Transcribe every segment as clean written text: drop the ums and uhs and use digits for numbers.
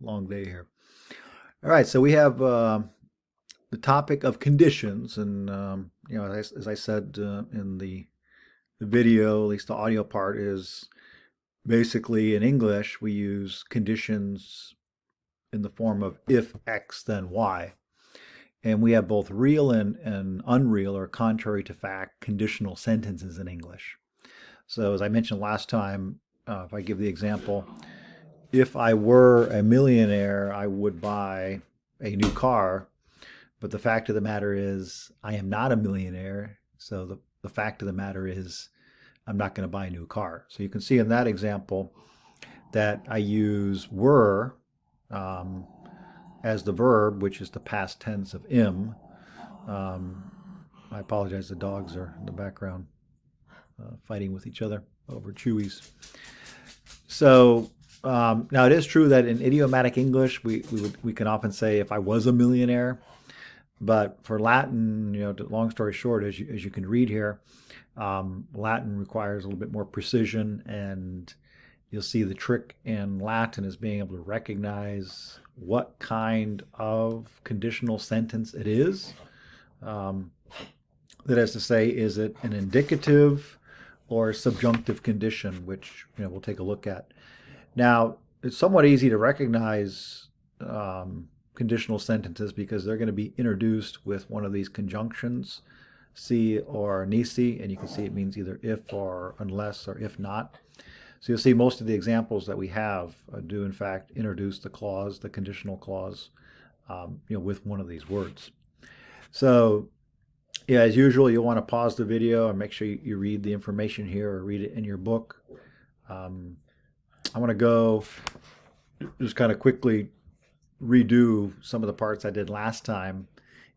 long day here. All right, so we have the topic of conditions, and as I said in the video, at least the audio part, is basically in English we use conditions in the form of if X then Y, and we have both real and unreal or contrary to fact conditional sentences in English. So as I mentioned last time, if I give the example, if I were a millionaire, I would buy a new car. But the fact of the matter is, I am not a millionaire. So the fact of the matter is, I'm not going to buy a new car. So you can see in that example that I use were as the verb, which is the past tense of am. I apologize, the dogs are in the background fighting with each other over chewies. So now it is true that in idiomatic English we can often say if I was a millionaire, but for Latin, long story short, as you can read here, Latin requires a little bit more precision, and you'll see the trick in Latin is being able to recognize what kind of conditional sentence it is. That is to say, is it an indicative or subjunctive condition, which we'll take a look at. Now, it's somewhat easy to recognize conditional sentences because they're going to be introduced with one of these conjunctions, si or nisi, and you can see it means either if or unless or if not. So you'll see most of the examples that we have do in fact introduce the clause, the conditional clause, with one of these words. So yeah, as usual, you'll want to pause the video and make sure you read the information here or read it in your book. I want to go just kind of quickly redo some of the parts I did last time.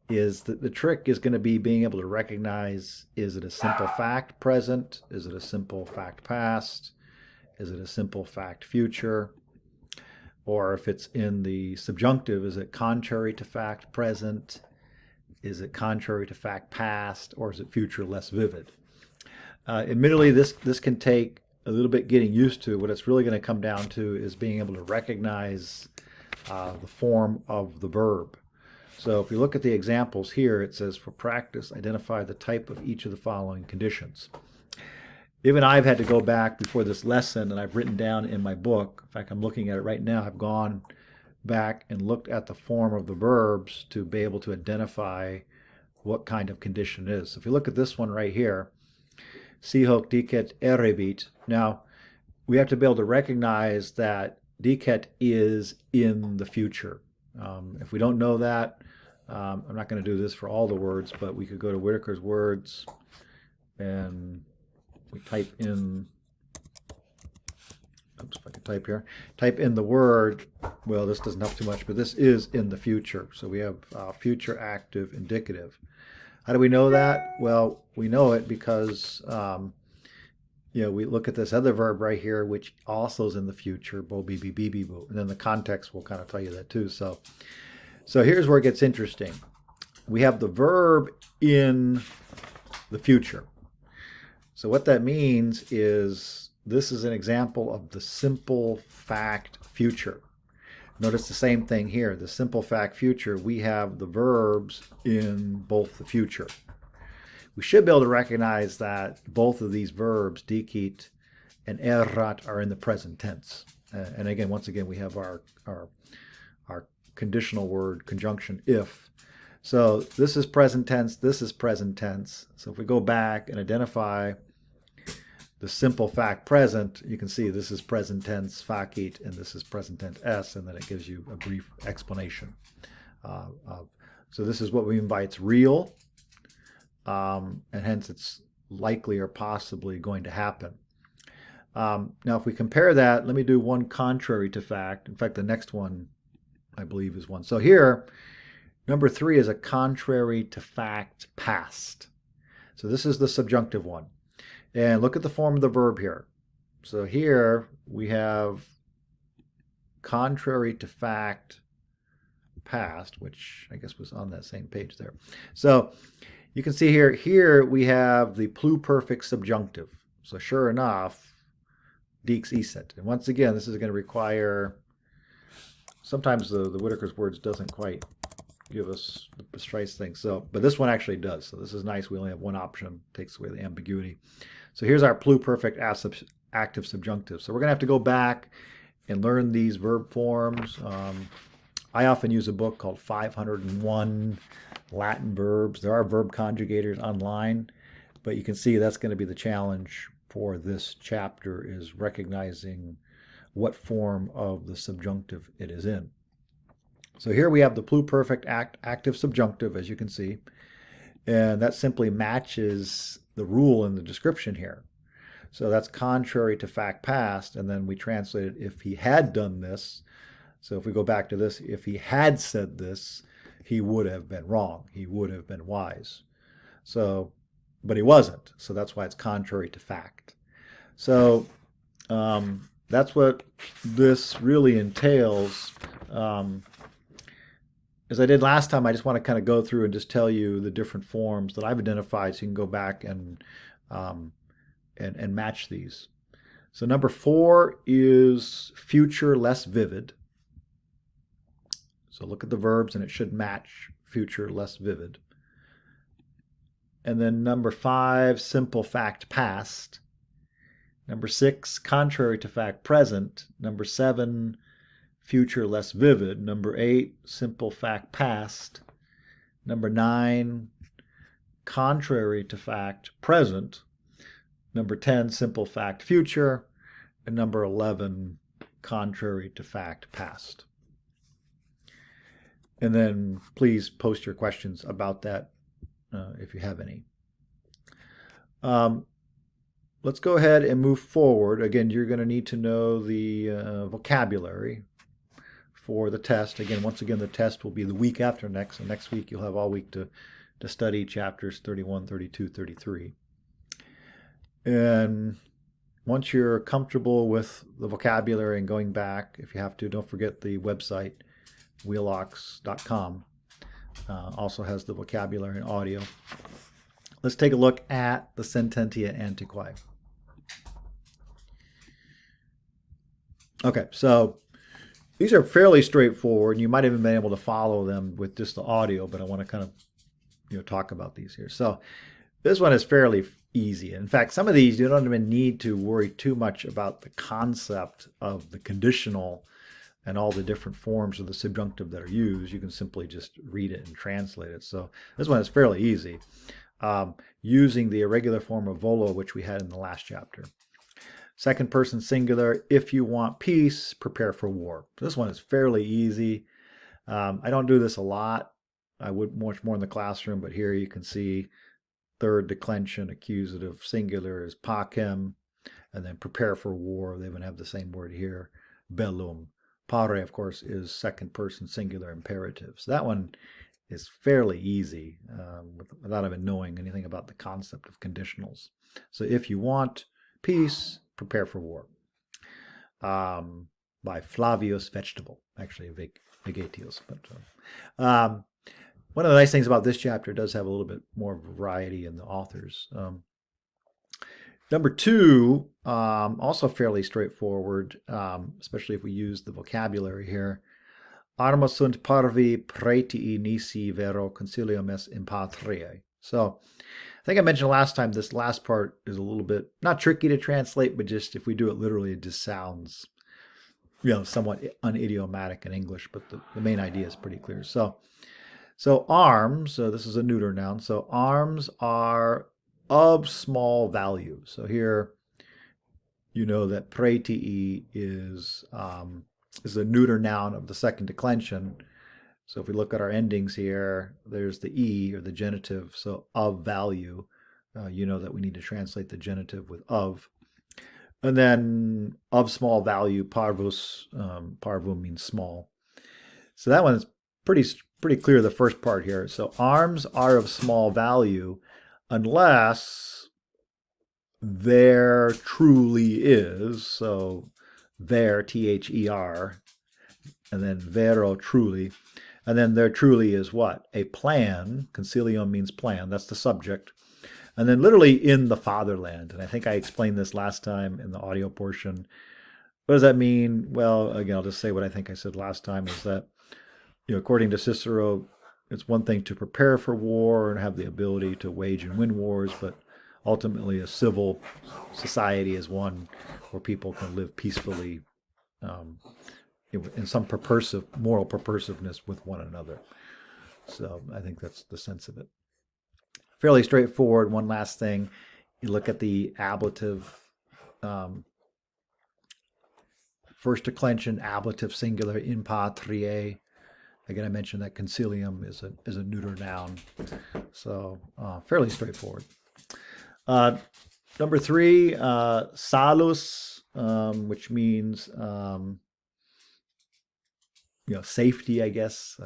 Is that the trick is going to be being able to recognize, is it a simple fact present? Is it a simple fact past? Is it a simple fact future? Or if it's in the subjunctive, is it contrary to fact present? Is it contrary to fact past? Or is it future less vivid? Admittedly, this can take a little bit getting used to. What it's really going to come down to is being able to recognize the form of the verb. So if you look at the examples here, it says, for practice, identify the type of each of the following conditions. Even I've had to go back before this lesson, and I've written down in my book, in fact, I'm looking at it right now, I've gone back and looked at the form of the verbs to be able to identify what kind of condition it is. So if you look at this one right here, si hoc dicet erebit. Now, we have to be able to recognize that dicet is in the future. If we don't know that, I'm not going to do this for all the words, but we could go to Whitaker's Words and we type in, oops, if I can type here, type in the word, well, this doesn't help too much, but this is in the future. So we have future active indicative. How do we know that? Well, we know it because we look at this other verb right here, which also is in the future, bo, be, bo. And then the context will kind of tell you that too. So here's where it gets interesting. We have the verb in the future. So what that means is this is an example of the simple fact future. Notice the same thing here. The simple fact future, we have the verbs in both the future. We should be able to recognize that both of these verbs, dicit and erat, are in the present tense. And again, once again, we have our conditional word conjunction if. So this is present tense, this is present tense. So if we go back and identify the simple fact present, you can see this is present tense facit and this is present tense s, and then it gives you a brief explanation. So this is what we mean by it's real. And hence it's likely or possibly going to happen. Now, if we compare that, let me do one contrary to fact. In fact, the next one, I believe, is one. So here, number 3 is a contrary to fact past. So this is the subjunctive one. And look at the form of the verb here. So here we have contrary to fact past, which I guess was on that same page there. So you can see here we have the pluperfect subjunctive. So sure enough, dix esset. And once again, this is going to require sometimes the Whitaker's words doesn't quite give us the precise thing. So, but this one actually does. So this is nice. We only have one option, takes away the ambiguity. So here's our pluperfect active subjunctive. So we're going to have to go back and learn these verb forms. I often use a book called 501 Latin Verbs. There are verb conjugators online, but you can see that's going to be the challenge for this chapter, is recognizing what form of the subjunctive it is in. So here we have the pluperfect active subjunctive, as you can see, and that simply matches the rule in the description here. So that's contrary to fact past, and then we translate it, if he had done this. So if we go back to this, if he had said this, he would have been wrong. He would have been wise. So, but he wasn't. So that's why it's contrary to fact. So that's what this really entails. As I did last time, I just want to kind of go through and just tell you the different forms that I've identified, so you can go back and match these. So number 4 is future less vivid. So look at the verbs and it should match future less vivid. And then number 5, simple fact past. Number 6, contrary to fact present. Number 7, future less vivid. Number 8, simple fact past. Number 9, contrary to fact present. Number 10, simple fact future. And number 11, contrary to fact past. And then please post your questions about that if you have any. Let's go ahead and move forward. Again, you're going to need to know the vocabulary for the test. Again, once again, the test will be the week after next. And next week, you'll have all week to study chapters 31, 32, 33. And once you're comfortable with the vocabulary and going back, if you have to, don't forget the website, wheelocks.com. Also has the vocabulary and audio. Let's take a look at the Sententia Antiquae. Okay, so these are fairly straightforward, and you might even be able to follow them with just the audio, but I want to kind of talk about these here. So this one is fairly easy. In fact, some of these you don't even need to worry too much about the concept of the conditional and all the different forms of the subjunctive that are used. You can simply just read it and translate it. So this one is fairly easy, using the irregular form of volo, which we had in the last chapter. Second person singular, if you want peace, prepare for war. This one is fairly easy. I don't do this a lot. I would much more in the classroom, but here you can see third declension accusative singular is pacem, and then prepare for war. They even have the same word here, bellum. Pare, of course, is second person singular imperative. So that one is fairly easy without even knowing anything about the concept of conditionals. So if you want peace, prepare for war. By Flavius Vegetable, actually Vegetius. But one of the nice things about this chapter does have a little bit more variety in the authors. Number 2, also fairly straightforward, especially if we use the vocabulary here. Arma sunt parvi praetii nisi vero concilium est in patriae. So I think I mentioned last time, this last part is a little bit, not tricky to translate, but just if we do it literally, it just sounds, somewhat unidiomatic in English, but the main idea is pretty clear. So arms, so this is a neuter noun, so arms are of small value. So here, you know that praetii is a neuter noun of the second declension. So if we look at our endings here, there's the E, or the genitive, so of value. You know that we need to translate the genitive with of. And then of small value, parvus, parvum means small. So that one is pretty clear, the first part here. So arms are of small value unless there truly is, so there, T-H-E-R, and then vero, truly, and then there truly is what? A plan. Concilium means plan, that's the subject. And then literally in the fatherland, and I think I explained this last time in the audio portion. What does that mean? Well, again, I'll just say what I think I said last time is that, according to Cicero, it's one thing to prepare for war and have the ability to wage and win wars, but ultimately a civil society is one where people can live peacefully, um, in some moral purposiveness with one another. So I think that's the sense of it. Fairly straightforward. One last thing, you look at the ablative, um, first declension, ablative singular, in patrie. Again, I mentioned that concilium is a neuter noun, so fairly straightforward. Uh, Number three, salus, which means safety, I guess.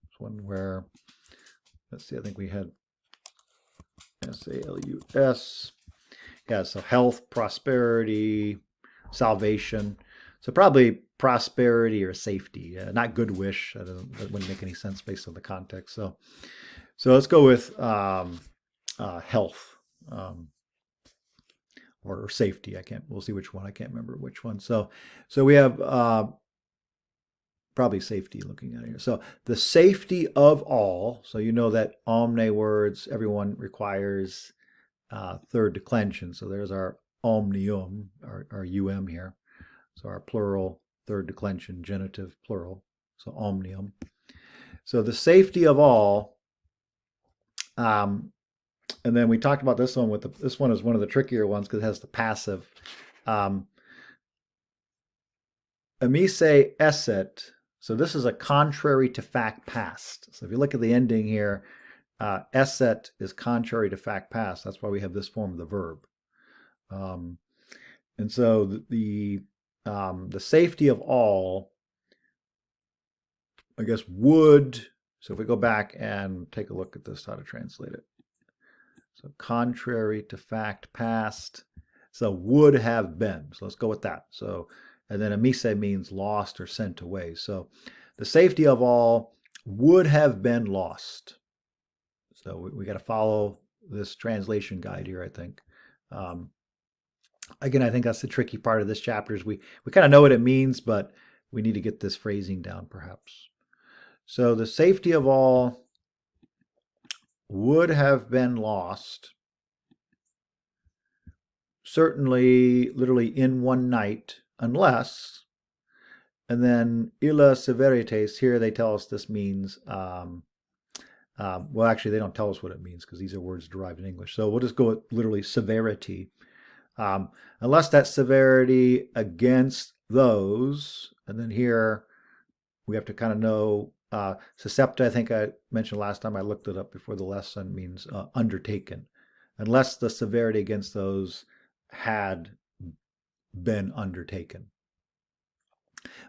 It's one where, let's see, I think we had SALUS. Yeah, so health, prosperity, salvation. So probably prosperity or safety, not good wish. That wouldn't make any sense based on the context. So let's go with health, um, or safety. I can't. We'll see which one. I can't remember which one. So we have probably safety looking at it here. So the safety of all. So you know that omne words, everyone requires third declension. So there's our omnium, our um here. So our plural, third declension, genitive plural. So omnium. So the safety of all. And then we talked about this one this one is one of the trickier ones because it has the passive. Um, Emise esset. So this is a contrary to fact past. So if you look at the ending here, esset is contrary to fact past. That's why we have this form of the verb. And so the safety of all, I guess, would. So if we go back and take a look at this, how to translate it. So contrary to fact past. So would have been. So let's go with that. So, and then emise means lost or sent away. So the safety of all would have been lost. So we got to follow this translation guide here, I think. Again, I think that's the tricky part of this chapter is we kind of know what it means, but we need to get this phrasing down perhaps. So the safety of all would have been lost, certainly literally in one night, unless, and then illa severitas, here they tell us this means, well, actually, they don't tell us what it means because these are words derived in English. So we'll just go with literally severity. Unless that severity against those, and then here we have to kind of know, suscepta, I think I mentioned last time I looked it up before the lesson, means undertaken. Unless the severity against those had been undertaken.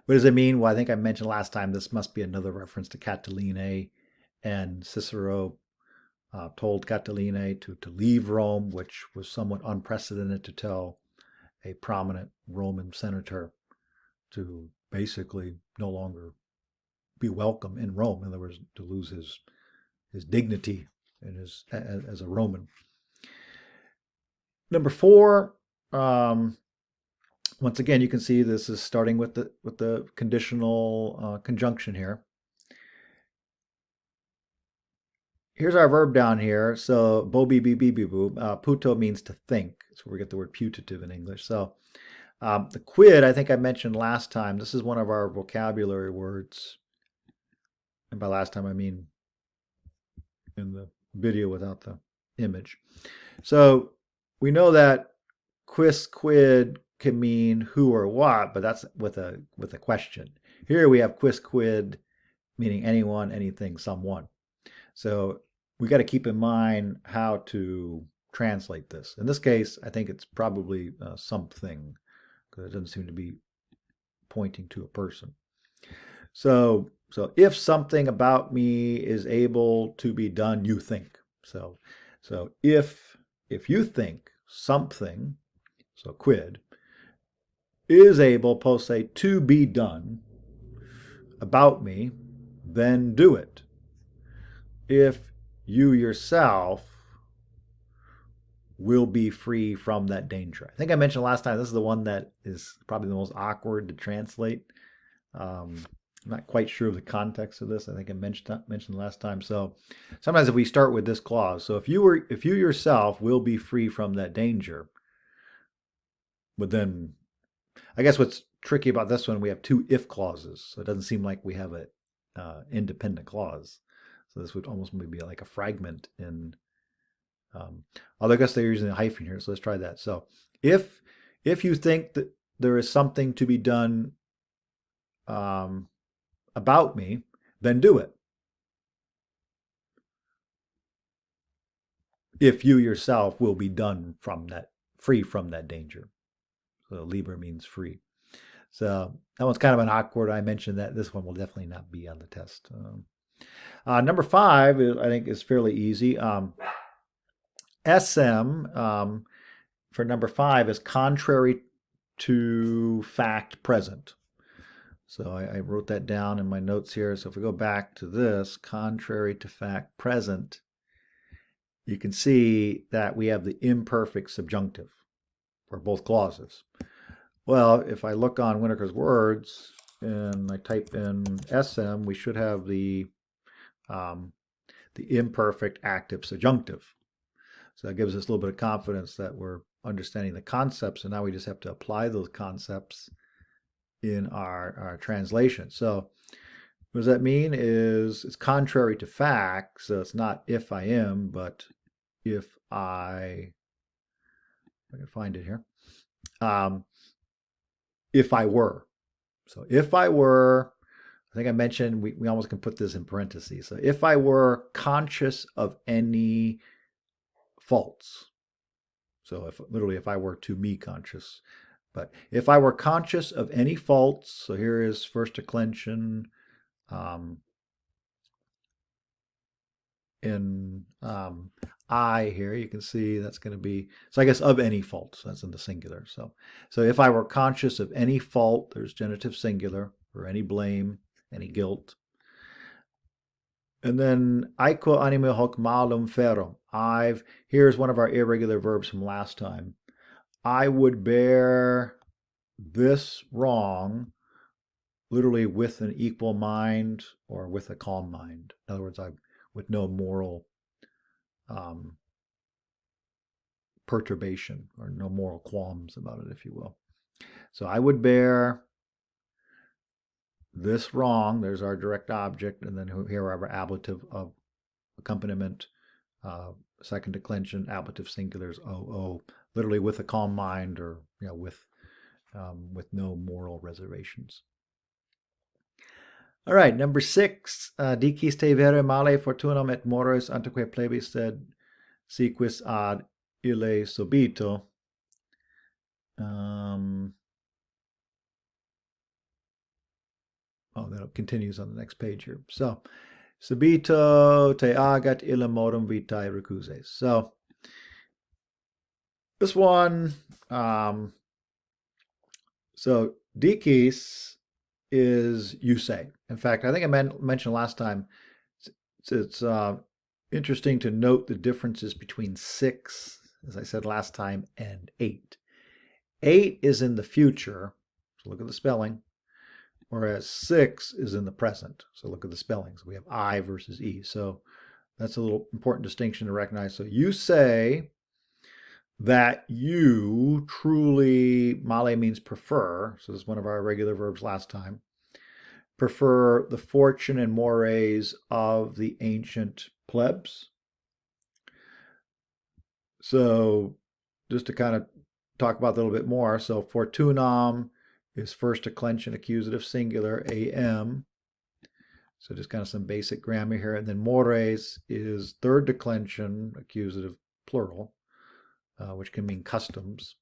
What does it mean? Well, I think I mentioned last time this must be another reference to Catiline, and Cicero told Catiline to leave Rome, which was somewhat unprecedented to tell a prominent Roman senator to basically no longer be welcome in Rome. In other words, to lose his dignity and as a Roman. Number four, once again, you can see this is starting with the conditional conjunction here. Here's our verb down here. So bo be be boo. Puto means to think. So we get the word putative in English. So the quid, I think I mentioned last time. This is one of our vocabulary words. And by last time, I mean in the video without the image. So we know that quis quid can mean who or what, but that's with a question. Here we have quis quid meaning anyone, anything, someone. So we got to keep in mind how to translate this. In this case, I think it's probably something because it doesn't seem to be pointing to a person. So if something about me is able to be done, you think. So if you think something, so quid, is able, posse, to be done about me, then do it. If you yourself will be free from that danger. I think I mentioned last time, this is the one that is probably the most awkward to translate. Um, I'm not quite sure of the context of this. I think I mentioned last time. So sometimes if we start with this clause, so if you yourself will be free from that danger, but then I guess what's tricky about this one, we have two if clauses, so it doesn't seem like we have a independent clause. So this would almost maybe be like a fragment in. Although I guess they're using a hyphen here, so let's try that. So if if you think that there is something to be done um, about me, then do it. If you yourself will be done from that, free from that danger. So liber means free. So that one's kind of an awkward. I mentioned that this one will definitely not be on the test. Number five, I think, is fairly easy. SM for number five is contrary to fact present. So I wrote that down in my notes here. So if we go back to this, contrary to fact present, you can see that we have the imperfect subjunctive for both clauses. Well, if I look on Winnaker's words and I type in SM, we should have um, the imperfect active subjunctive. So that gives us a little bit of confidence that we're understanding the concepts, and now we just have to apply those concepts in our translation. So what does that mean is it's contrary to fact, so it's not if I am, but if I can find it here, if I were. So if I were, I think I mentioned we almost can put this in parentheses. So if I were conscious of any faults, so if literally if I were to me conscious, but if I were conscious of any faults, so here is first declension in I here, you can see that's going to be, so I guess of any faults, that's in the singular. So if I were conscious of any fault, there's genitive singular, or any blame, any guilt. And then aiko anime hoc malum ferum. Here's one of our irregular verbs from last time. I would bear this wrong literally with an equal mind or with a calm mind. In other words, with no moral um, perturbation or no moral qualms about it, if you will. So I would bear this wrong. There's our direct object, and then here our ablative of accompaniment, second declension, ablative singulars, o, literally with a calm mind, or with no moral reservations. All right, number 6. Dicis te vere male fortunam et mores anteque plebis sed si quis ad ille subito. That continues on the next page here. So, subito te agat illa modum vitae recuses. So, this one, so dicis is you say. In fact, I think I mentioned last time, it's interesting to note the differences between 6, as I said last time, and 8. 8 is in the future, so look at the spelling, whereas 6 is in the present, so look at the spellings. We have I versus E, so that's a little important distinction to recognize. So you say that you truly, male means prefer, so this is one of our regular verbs last time, prefer the fortune and mores of the ancient plebs. So just to kind of talk about that a little bit more, so fortunam is first declension accusative singular, am. So just kind of some basic grammar here. And then mores is third declension accusative plural, which can mean customs.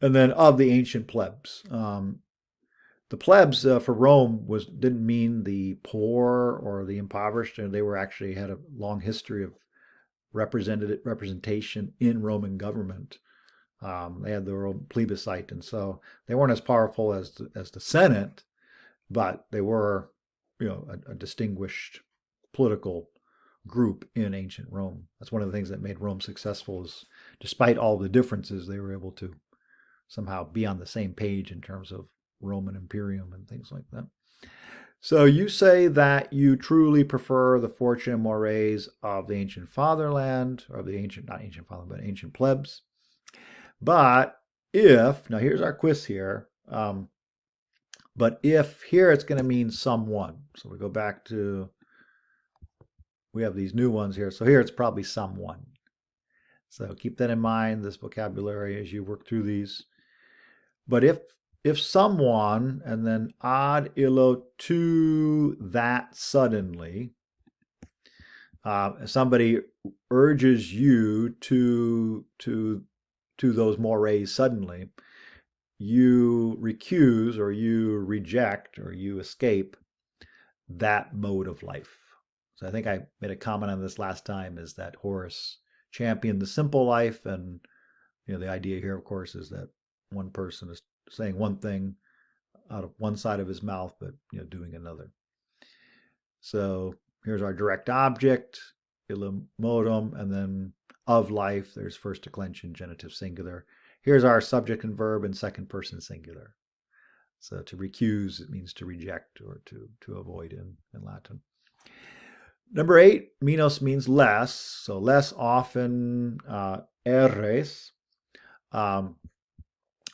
And then of the ancient plebs. The plebs for Rome didn't mean the poor or the impoverished. They were actually had a long history of representation in Roman government. They had their own plebiscite, and so they weren't as powerful as the Senate, but they were, a distinguished political group in ancient Rome. That's one of the things that made Rome successful is despite all the differences, they were able to somehow be on the same page in terms of Roman Imperium and things like that. So you say that you truly prefer the fortune and mores of the ancient fatherland, or the ancient, not ancient fatherland, but ancient plebs. But if, now here's our quiz here, but if here it's going to mean someone. So we go back to, we have these new ones here. So here it's probably someone. So keep that in mind, this vocabulary, as you work through these. But if someone, and then ad illo to that suddenly, somebody urges you to those mores suddenly, you recuse or you reject or you escape that mode of life. So I think I made a comment on this last time, is that Horace championed the simple life, and the idea here, of course, is that one person is saying one thing out of one side of his mouth, but doing another. So here's our direct object, illum modum, and then of life, there's first declension, genitive singular. Here's our subject and verb in second person singular. So to recuse, it means to reject or to avoid in Latin. Number 8, menos means less. So less often, eres. Again,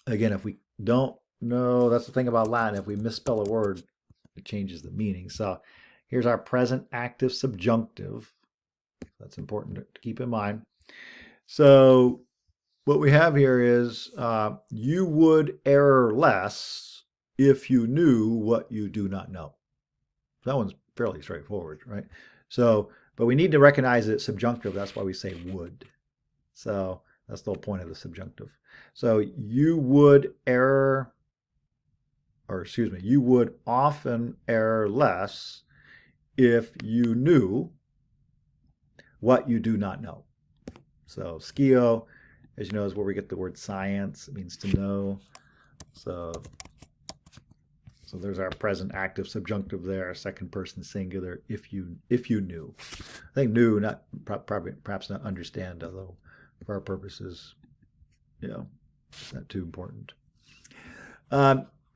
if we don't know, that's the thing about Latin, if we misspell a word, it changes the meaning. So here's our present active subjunctive. That's important to keep in mind. So what we have here is you would err less if you knew what you do not know. That one's fairly straightforward, right? So, but we need to recognize that it's subjunctive. That's why we say would. So that's the whole point of the subjunctive. So you would err, or excuse me, you would often err less if you knew what you do not know. So skio, as you know, is where we get the word science. It means to know. So there's our present active subjunctive there, second person singular, if you knew. I think knew, not probably perhaps not understand, although for our purposes, it's not too important.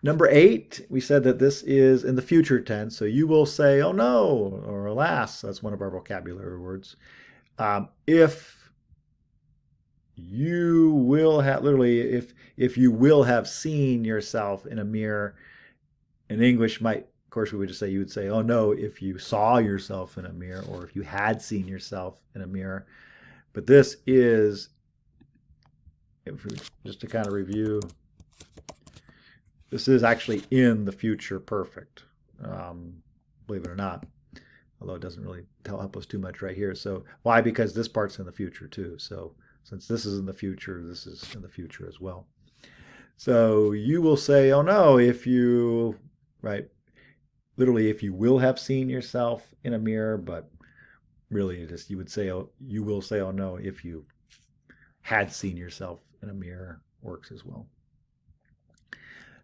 Number 8, we said that this is in the future tense. So you will say, oh no, or alas. That's one of our vocabulary words. If you will have, literally, if you will have seen yourself in a mirror, in English might, of course, we would just say, you would say, oh no, if you saw yourself in a mirror, or if you had seen yourself in a mirror. But this is, just to kind of review, this is actually in the future perfect, believe it or not, although it doesn't really help us too much right here. So why? Because this part's in the future too. So since this is in the future, this is in the future as well. So you will say, oh no, if you, right, literally, if you will have seen yourself in a mirror, but really just you would say, oh, you will say, oh no, if you had seen yourself in a mirror, works as well.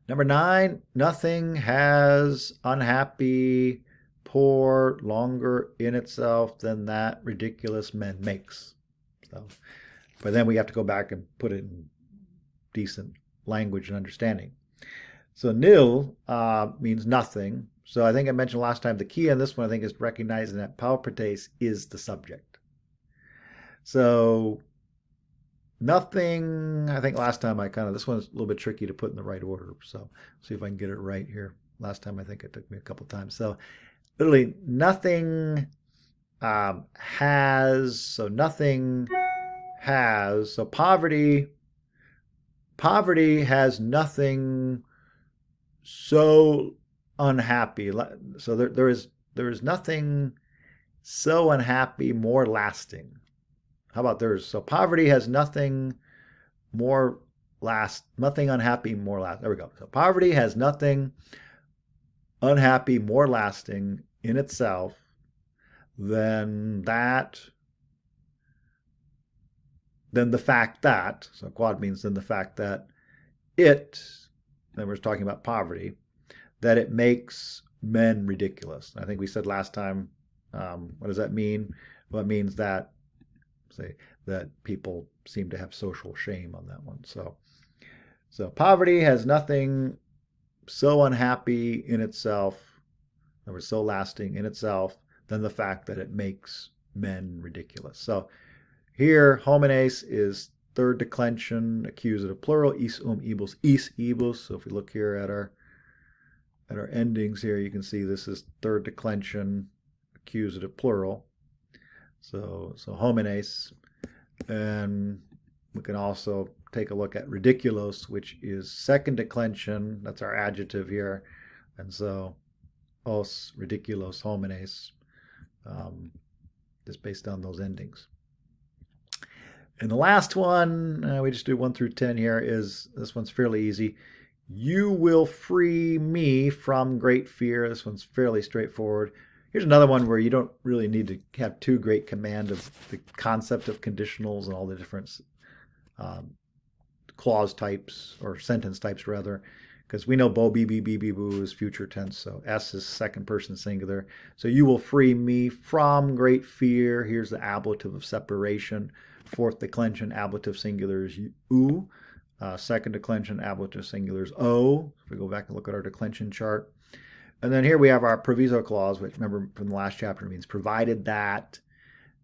Number 9, nothing has unhappy, poor, longer in itself than that ridiculous men makes. So, but then we have to go back and put it in decent language and understanding. So nil means nothing. So I think I mentioned last time, the key on this one, I think, is recognizing that paupertes is the subject. So nothing, I think last time this one's a little bit tricky to put in the right order. So see if I can get it right here. Last time I think it took me a couple times. So literally nothing has, so nothing has, so poverty has nothing so unhappy. So there is nothing so unhappy more lasting. How about so poverty has nothing unhappy more lasting. There we go. So poverty has nothing unhappy more lasting in itself than the fact that, so quad means than the fact that then we're talking about poverty, that it makes men ridiculous. I think we said last time, what does that mean? Well, it means that, say, that people seem to have social shame on that one. So poverty has nothing so unhappy in itself, or so lasting in itself, than the fact that it makes men ridiculous. So here, homines is third declension, accusative plural, is ibus, is ibus. So if we look here at our endings here, you can see this is third declension, accusative plural. So homines, and we can also take a look at ridiculos, which is second declension. That's our adjective here, and so os ridiculos homines, just based on those endings. And the last one, we just do 1 through 10 here, is this one's fairly easy. You will free me from great fear. This one's fairly straightforward. Here's another one where you don't really need to have too great command of the concept of conditionals and all the different clause types, or sentence types rather, because we know bo, be, boo is future tense, so s is second person singular. So you will free me from great fear. Here's the ablative of separation. Fourth declension, ablative singular is u. Second declension, ablative singular is o. If we go back and look at our declension chart. And then here we have our proviso clause, which, remember from the last chapter, means provided that,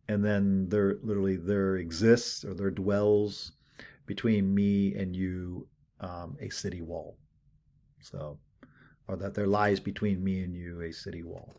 and then there exists, or there dwells between me and you a city wall. So, or that there lies between me and you a city wall.